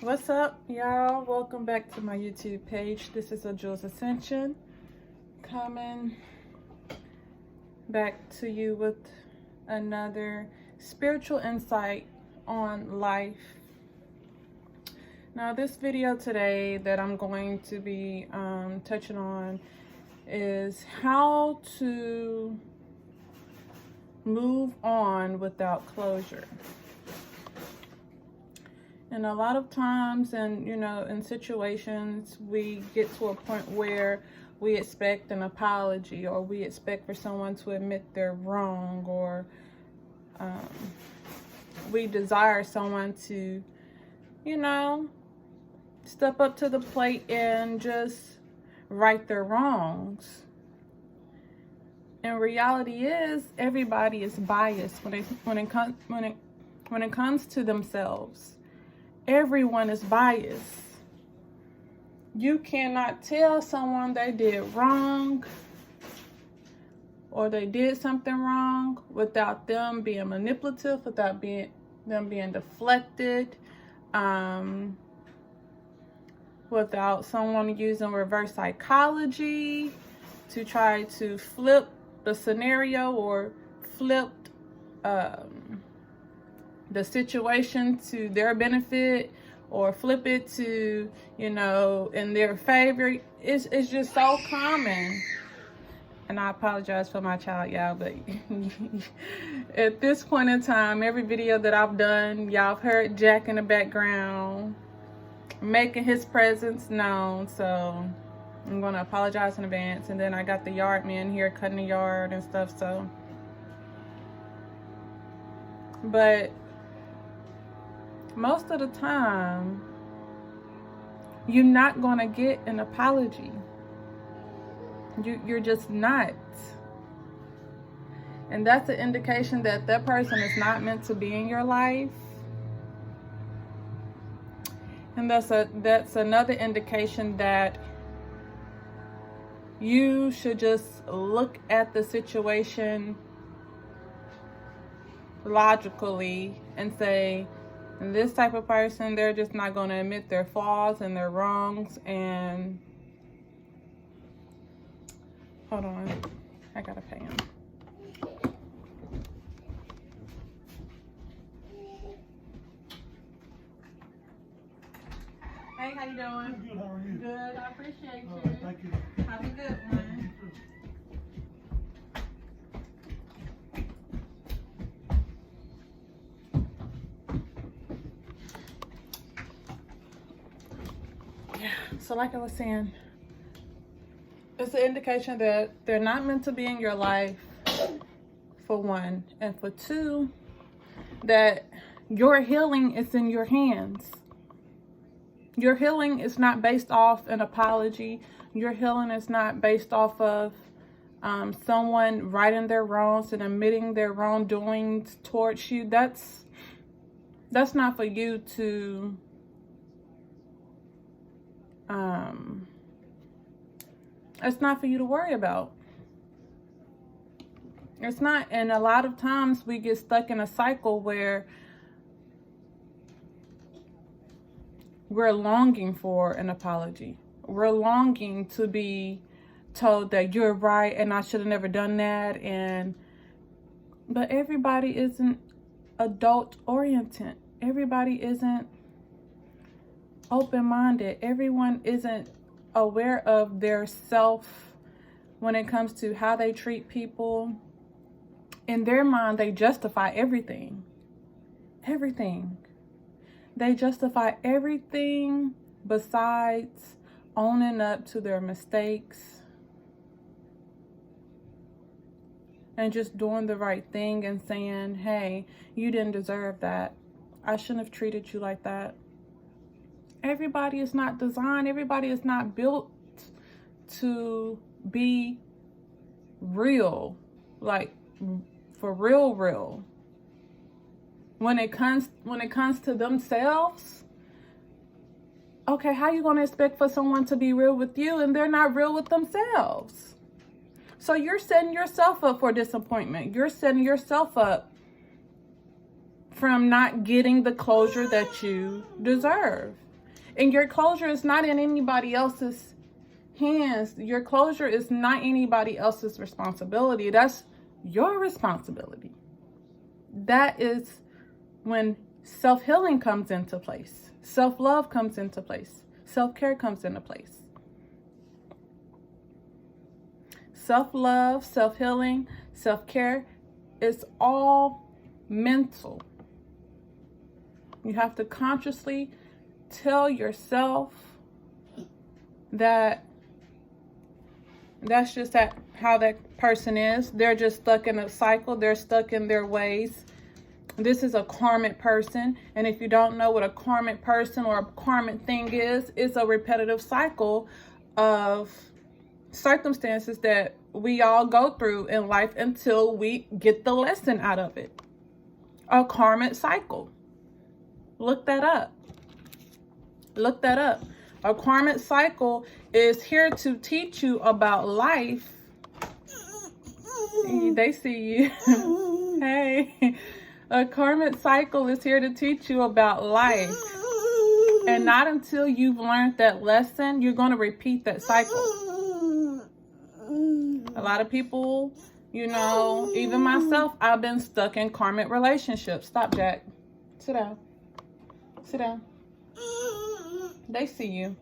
What's up, y'all? Welcome back to my YouTube page. This is a Jules Ascension coming back to you with another spiritual insight on life. Now, this video today that I'm going to be touching on is how to move on without closure. And a lot of times, in situations, we get to a point where we expect an apology, or we expect for someone to admit they're wrong, or we desire someone to, step up to the plate and just right their wrongs. And reality is, everybody is biased when it comes to themselves. Everyone is biased. You cannot tell someone they did wrong or they did something wrong without them being manipulative, without them being deflected, without someone using reverse psychology to try to flip the scenario or flip the situation to their benefit, or flip it to, in their favor. It's just so common. And I apologize for my child, y'all, but at this point in time, every video that I've done, y'all have heard Jack in the background making his presence known. So I'm going to apologize in advance. And then I got the yard man here cutting the yard and stuff. So, but most of the time, you're not going to get an apology. You're just not. And that's an indication that that person is not meant to be in your life. And that's another indication that you should just look at the situation logically and say, this type of person, they're just not going to admit their flaws and their wrongs. And hold on, I gotta pay him. Hey, how you doing? Good, how are you? Good, I appreciate you. Thank you. Have a good one. So like I was saying, it's an indication that they're not meant to be in your life, for one. And for two, that your healing is in your hands. Your healing is not based off an apology. Your healing is not based off of someone righting their wrongs and admitting their wrongdoings towards you. That's not for you to it's not for you to worry about. It's not. And a lot of times we get stuck in a cycle where we're longing for an apology. We're longing to be told that you're right and I should have never done that. But everybody isn't adult oriented. Everybody isn't open-minded. Everyone isn't aware of their self when it comes to how they treat people. In their mind, they justify everything. Everything. They justify everything besides owning up to their mistakes and just doing the right thing and saying, hey, you didn't deserve that. I shouldn't have treated you like that. Everybody is not designed. Everybody is not built to be real, like for real. When it comes to themselves, okay, how you going to expect for someone to be real with you and they're not real with themselves? So you're setting yourself up for disappointment. You're setting yourself up from not getting the closure that you deserve. And your closure is not in anybody else's hands. Your closure is not anybody else's responsibility. That's your responsibility. That is when self-healing comes into place. Self-love comes into place. Self-care comes into place. Self-love, self-healing, self-care is all mental. You have to consciously tell yourself that that's just how that person is. They're just stuck in a cycle. They're stuck in their ways. This is a karmic person. And if you don't know what a karmic person or a karmic thing is, it's a repetitive cycle of circumstances that we all go through in life until we get the lesson out of it. A karmic cycle. Look that up. Look that up. A karmic cycle is here to teach you about life. They see you. Hey. A karmic cycle is here to teach you about life. And not until you've learned that lesson, you're going to repeat that cycle. A lot of people, you know, even myself, I've been stuck in karmic relationships. Stop, Jack. Sit down. Sit down. They see you.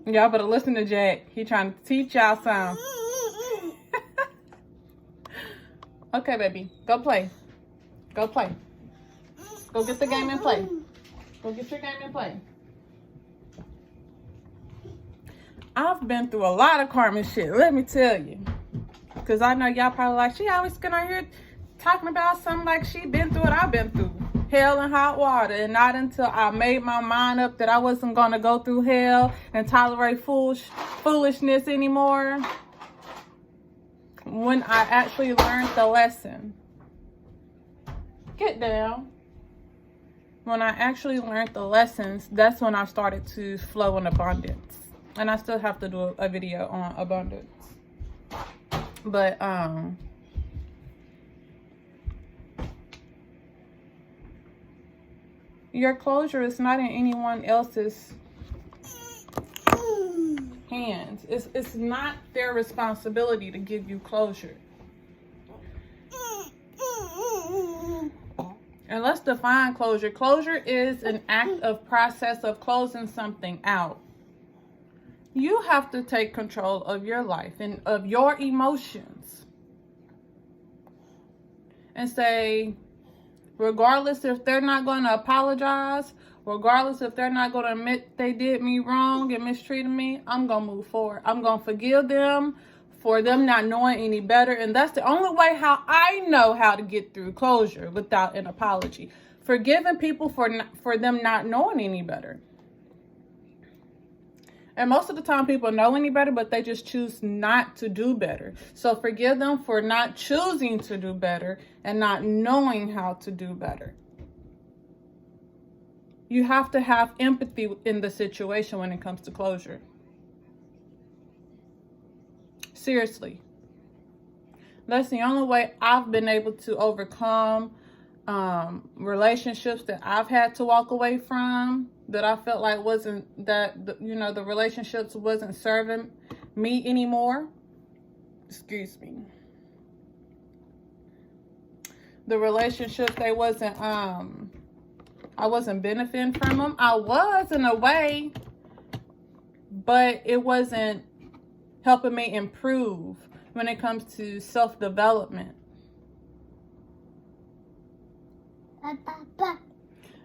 Y'all better listen to Jack. He trying to teach y'all something. Okay, baby. Go play. Go play. Go get the game and play. Go get your game and play. I've been through a lot of karmic shit, let me tell you. Because I know y'all probably like, she always get on here talking about something like she been through what I've been through. Hell and hot water. And not until I made my mind up that I wasn't going to go through hell and tolerate foolishness anymore. When I actually learned the lesson. Get down. When I actually learned the lessons, that's when I started to flow in abundance. And I still have to do a video on abundance. But, your closure is not in anyone else's hands. It's not their responsibility to give you closure. And let's define closure. Closure is an act of process of closing something out. You have to take control of your life and of your emotions. And say, regardless if they're not going to apologize, regardless if they're not going to admit they did me wrong and mistreated me, I'm going to move forward. I'm going to forgive them for them not knowing any better. And that's the only way how I know how to get through closure without an apology. Forgiving people for them not knowing any better. And most of the time people know any better, but they just choose not to do better. So forgive them for not choosing to do better and not knowing how to do better. You have to have empathy in the situation when it comes to closure. Seriously. That's the only way I've been able to overcome relationships that I've had to walk away from, that I felt like the relationships wasn't serving me anymore. Excuse me. The relationships, I wasn't benefiting from them. I was in a way, but it wasn't helping me improve when it comes to self-development.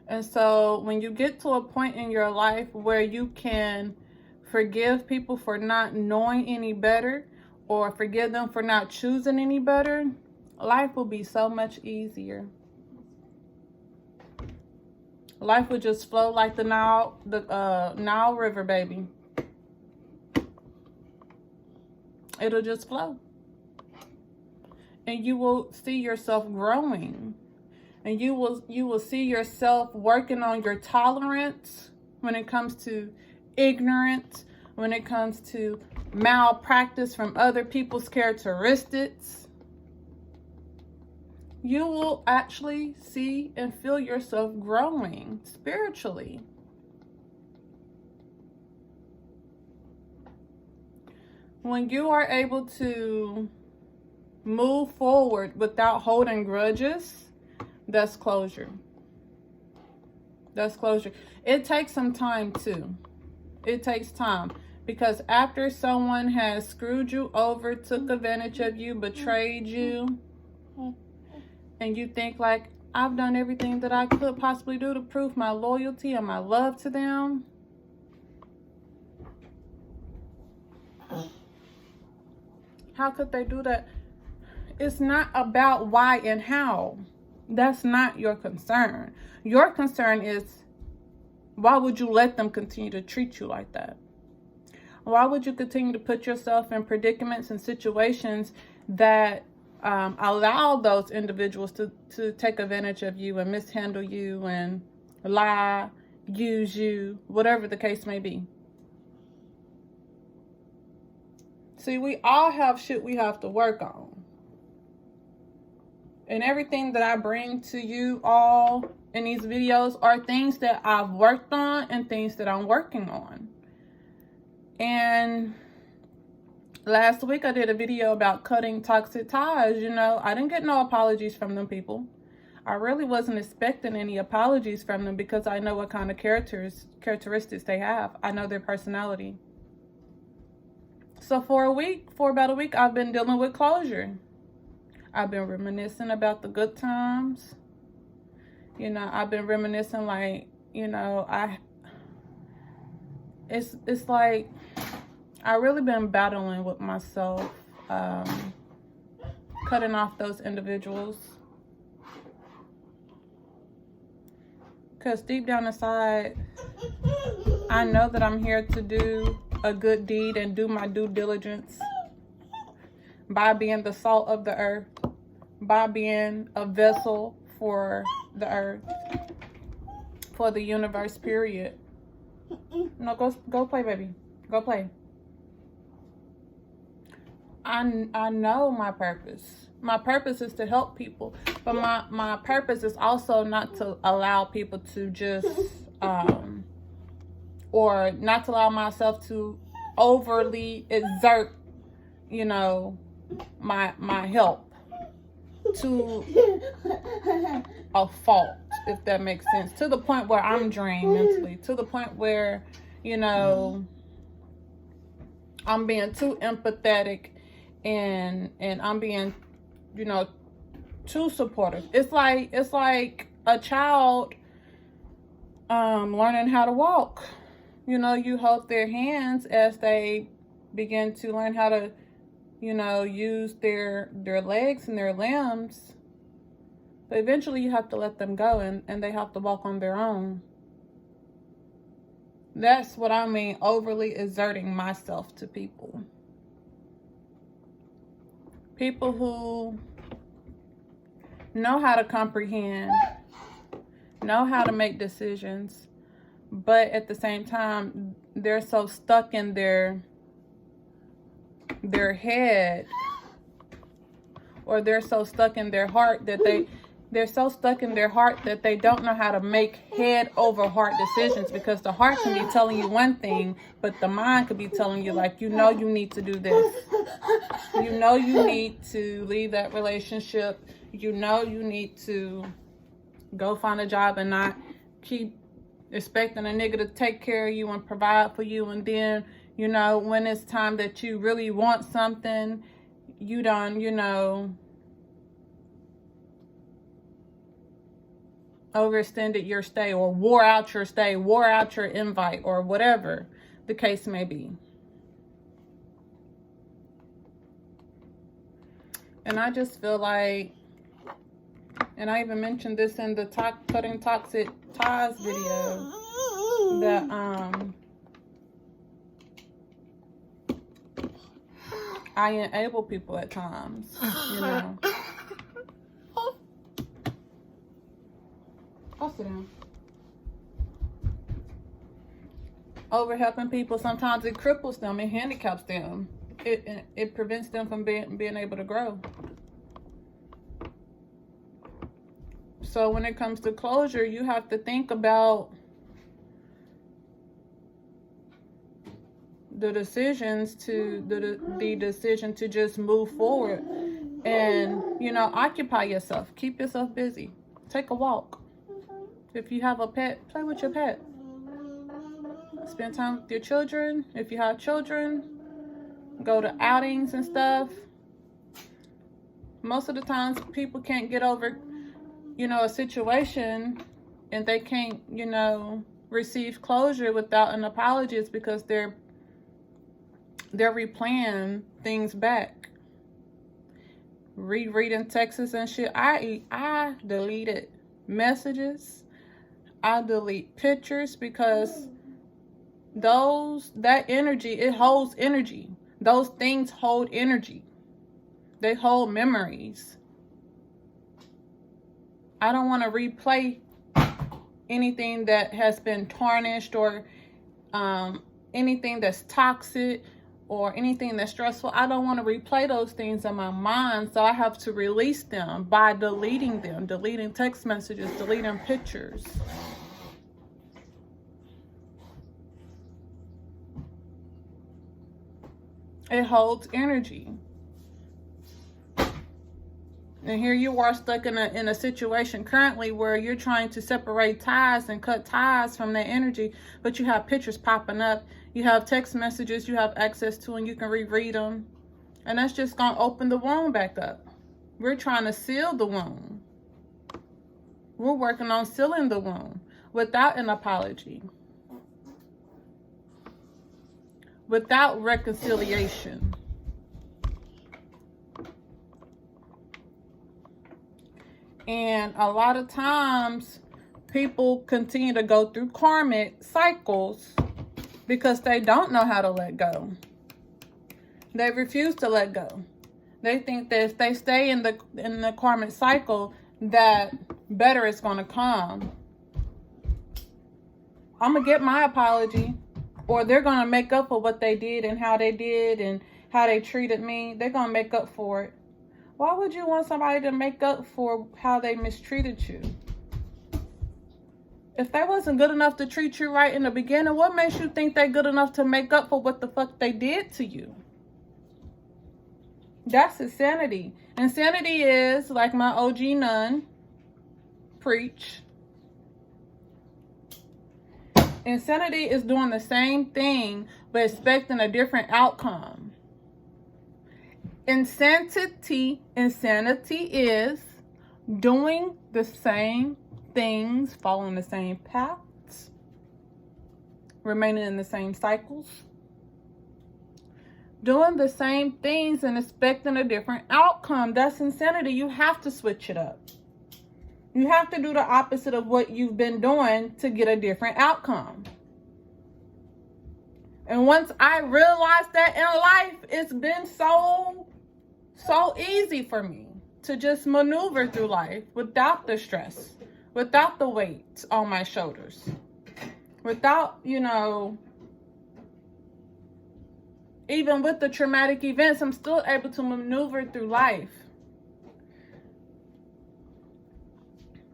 And so when you get to a point in your life where you can forgive people for not knowing any better, or forgive them for not choosing any better, life will be so much easier. Life will just flow like the Nile River, baby. It'll just flow. And you will see yourself growing. And you will see yourself working on your tolerance when it comes to ignorance, when it comes to malpractice from other people's characteristics. you will actually see and feel yourself growing spiritually. When you are able to move forward without holding grudges, that's closure. That's closure. It takes some time too. It takes time, because after someone has screwed you over, took advantage of you, betrayed you, and you think like, I've done everything that I could possibly do to prove my loyalty and my love to them. How could they do that? It's not about why and how. That's not your concern. Your concern is, why would you let them continue to treat you like that? Why would you continue to put yourself in predicaments and situations that allow those individuals to take advantage of you and mishandle you and lie, use you, whatever the case may be? See, we all have shit we have to work on. And everything that I bring to you all in these videos are things that I've worked on and things that I'm working on. And last week I did a video about cutting toxic ties. You know, I didn't get no apologies from them people. I really wasn't expecting any apologies from them, because I know what kind of characteristics they have. I know their personality. So for about a week, I've been dealing with closure. I've been reminiscing about the good times. You know, I've been reminiscing, like, you know, it's like I really been battling with myself, cutting off those individuals. Because deep down inside, I know that I'm here to do a good deed and do my due diligence by being the salt of the earth, by being a vessel for the earth, for the universe, period. No, go play, baby. Go play. I know my purpose. My purpose is to help people, but my purpose is also not to allow people to just or not to allow myself to overly exert, you know, my help to a fault, if that makes sense, to the point where I'm drained mentally, to the point where, you know, I'm being too empathetic and I'm being, you know, too supportive. It's like a child learning how to walk. You know, you hold their hands as they begin to learn how to, you know, use their legs and their limbs. But eventually you have to let them go and they have to walk on their own. That's what I mean, overly exerting myself to people. People who know how to comprehend, know how to make decisions, but at the same time, they're so stuck in their head, or they're so stuck in their heart that they're so stuck in their heart that they don't know how to make head over heart decisions, because the heart can be telling you one thing, but the mind could be telling you, like, you know, you need to do this. You know, you need to leave that relationship. You know, you need to go find a job and not keep expecting a nigga to take care of you and provide for you. And then, you know, when it's time that you really want something, you don't, you know, overextended your stay, or wore out your stay, wore out your invite, or whatever the case may be. And I just feel like, and I even mentioned this in the cutting toxic ties video, that I enable people at times, you know. I'll sit down. Over helping people, sometimes it cripples them, it handicaps them. It prevents them from being able to grow. So when it comes to closure, you have to think about the decisions to the decision to just move forward and, you know, occupy yourself. Keep yourself busy. Take a walk. If you have a pet, play with your pet. Spend time with your children. If you have children, go to outings and stuff. Most of the times people can't get over, you know, a situation, and they can't, you know, receive closure without an apology. It's because they're replaying things back, rereading texts and shit. I deleted messages. I delete pictures because that energy, it holds energy. Those things hold energy. They hold memories. I don't want to replay anything that has been tarnished, or anything that's toxic, or anything that's stressful. I don't want to replay those things in my mind, so I have to release them by deleting them, deleting text messages, deleting pictures. It holds energy. And here you are stuck in a situation currently where you're trying to separate ties and cut ties from that energy, but you have pictures popping up. You have text messages you have access to, and you can reread them. And that's just going to open the wound back up. We're trying to seal the wound. We're working on sealing the wound without an apology, without reconciliation. And a lot of times people continue to go through karmic cycles because they don't know how to let go. They refuse to let go. They think that if they stay in the karmic cycle, that better is going to come. I'm going to get my apology, or they're going to make up for what they did and how they did and how they treated me. They're going to make up for it. Why would you want somebody to make up for how they mistreated you? If they wasn't good enough to treat you right in the beginning, what makes you think they're good enough to make up for what the fuck they did to you? That's insanity. Insanity is, like my OG nun preach, insanity is doing the same thing but expecting a different outcome. Insanity is doing the same things, following the same paths, remaining in the same cycles, doing the same things and expecting a different outcome. That's insanity. You have to switch it up. You have to do the opposite of what you've been doing to get a different outcome. And once I realized that in life, it's been so easy for me to just maneuver through life without the stress, without the weight on my shoulders, without, you know, even with the traumatic events, I'm still able to maneuver through life.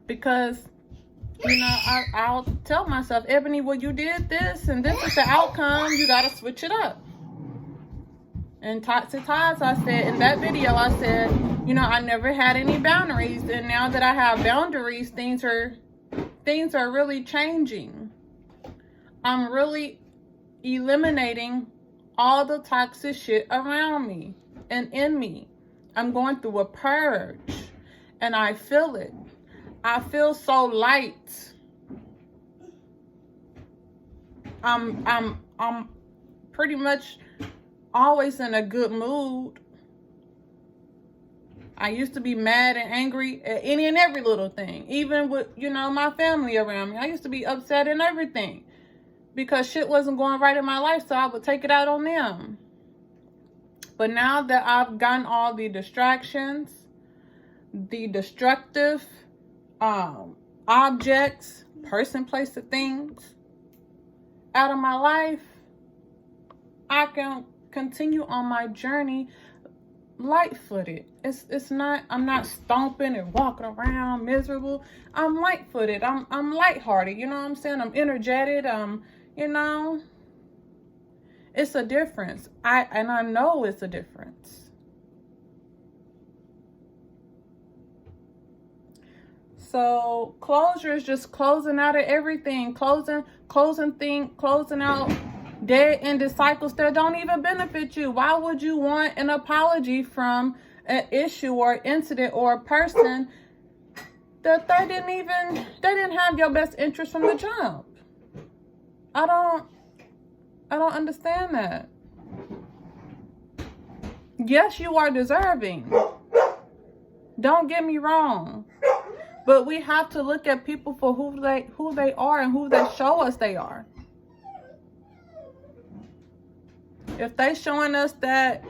Because, you know, I'll tell myself, Ebony, well, you did this and this is the outcome. You got to switch it up. And Toxic Ties, I said, in that video, I said, you know, I never had any boundaries. And now that I have boundaries, things are really changing. I'm really eliminating all the toxic shit around me and in me. I'm going through a purge, and I feel it. I feel so light. I'm pretty much always in a good mood. I used to be mad and angry at any and every little thing, even with, you know, my family around me. I used to be upset and everything because shit wasn't going right in my life, so I would take it out on them. But now that I've gotten all the distractions, the destructive objects, person, place, and things out of my life, I can continue on my journey light-footed, It's not, I'm not stomping and walking around miserable. I'm light-footed. I'm lighthearted. You know what I'm saying? I'm energetic. You know, it's a difference. I know it's a difference. So closure is just closing out of everything, closing out dead-ended cycles that don't even benefit you. Why would you want an apology from an issue or incident or a person that they didn't have your best interest from the jump? I don't understand that. Yes, you are deserving. Don't get me wrong. But we have to look at people for who they are and who they show us they are. If they showing us that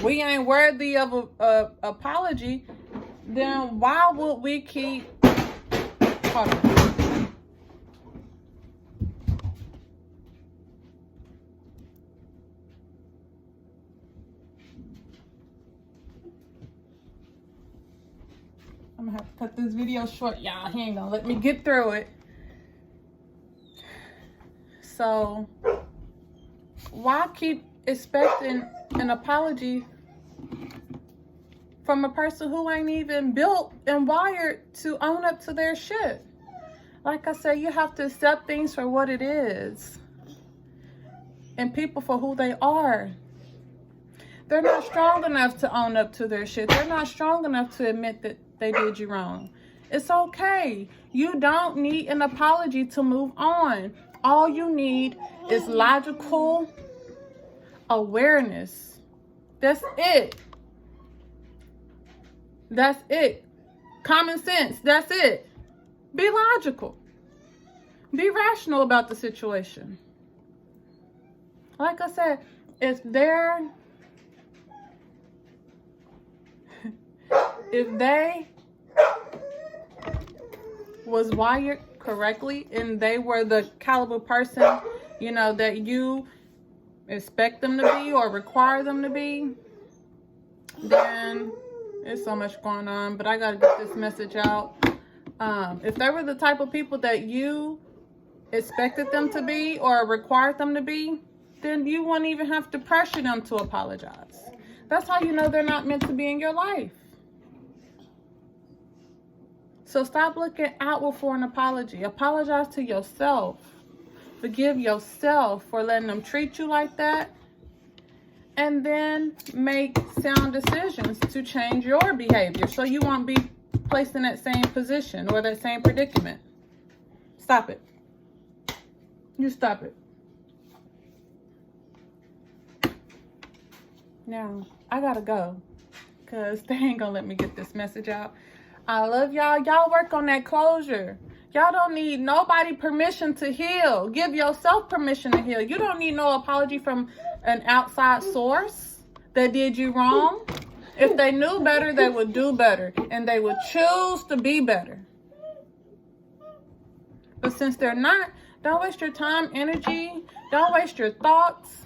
we ain't worthy of a apology, then why would we keep... Hold on. I'm gonna have to cut this video short, y'all. He ain't gonna let me get through it. So why keep expecting an apology from a person who ain't even built and wired to own up to their shit? Like I said, you have to accept things for what it is and people for who they are. They're not strong enough to own up to their shit. They're not strong enough to admit that they did you wrong. It's okay. You don't need an apology to move on. All you need is logical awareness. That's it. That's it. Common sense. That's it. Be logical. Be rational about the situation. Like I said, if they was wired correctly and they were the caliber person, you know, that you expect them to be or require them to be, then there's so much going on. But I gotta get this message out. If they were the type of people that you expected them to be or required them to be, then you wouldn't even have to pressure them to apologize. That's how you know they're not meant to be in your life. So stop looking outward for an apology. Apologize to yourself. Forgive yourself for letting them treat you like that. And then make sound decisions to change your behavior so you won't be placed in that same position or that same predicament. Stop it. You stop it. Now, I gotta go because they ain't gonna let me get this message out. I love y'all. Y'all work on that closure. Y'all don't need nobody permission to heal. Give yourself permission to heal. You don't need no apology from an outside source that did you wrong. If they knew better, they would do better. And they would choose to be better. But since they're not, don't waste your time, energy. Don't waste your thoughts.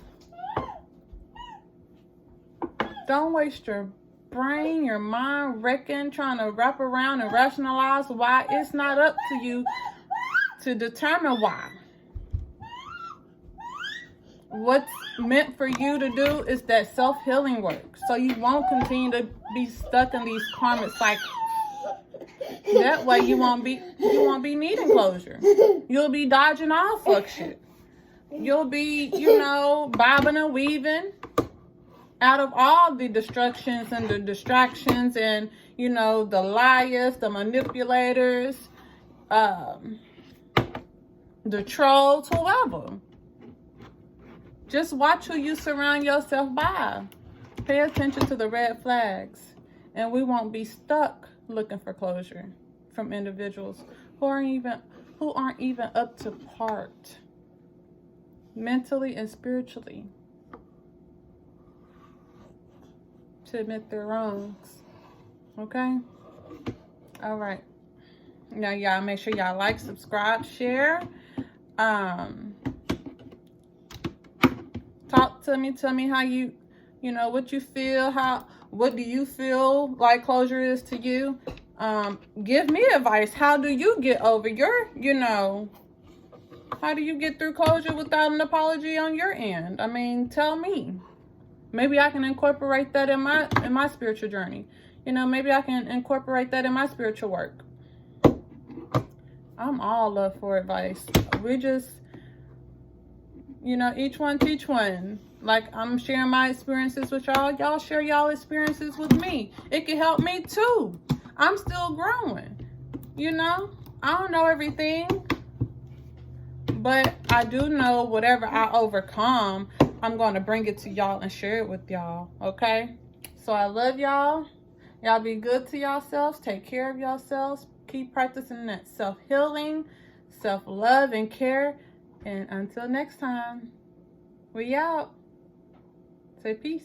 Don't waste your brain, your mind wrecking, trying to wrap around and rationalize why it's not up to you to determine why. What's meant for you to do is that self-healing work, so you won't continue to be stuck in these karmic cycles. That way you won't be needing closure. You'll be dodging all fuck shit. You'll be, bobbing and weaving out of all the destructions and the distractions and, the liars, the manipulators, the trolls, whoever. Just watch who you surround yourself by. Pay attention to the red flags, and we won't be stuck looking for closure from individuals who aren't even up to par mentally and spiritually to admit their wrongs. Okay? All right. Now, y'all make sure y'all like, subscribe, share. Talk to me. Tell me how you You know, what you feel, what do you feel like closure is to you? Give me advice. How do you get over your, how do you get through closure without an apology on your end? I mean, tell me. Maybe I can incorporate that in my spiritual journey. Maybe I can incorporate that in my spiritual work. I'm all up for advice. We just, each one teach one. Like, I'm sharing my experiences with y'all. Y'all share y'all experiences with me. It can help me too. I'm still growing. I don't know everything, but I do know whatever I overcome, I'm going to bring it to y'all and share it with y'all. Okay? So I love y'all. Y'all be good to yourselves. Take care of yourselves. Keep practicing that self-healing, self-love, and care. And until next time, we out. Say peace.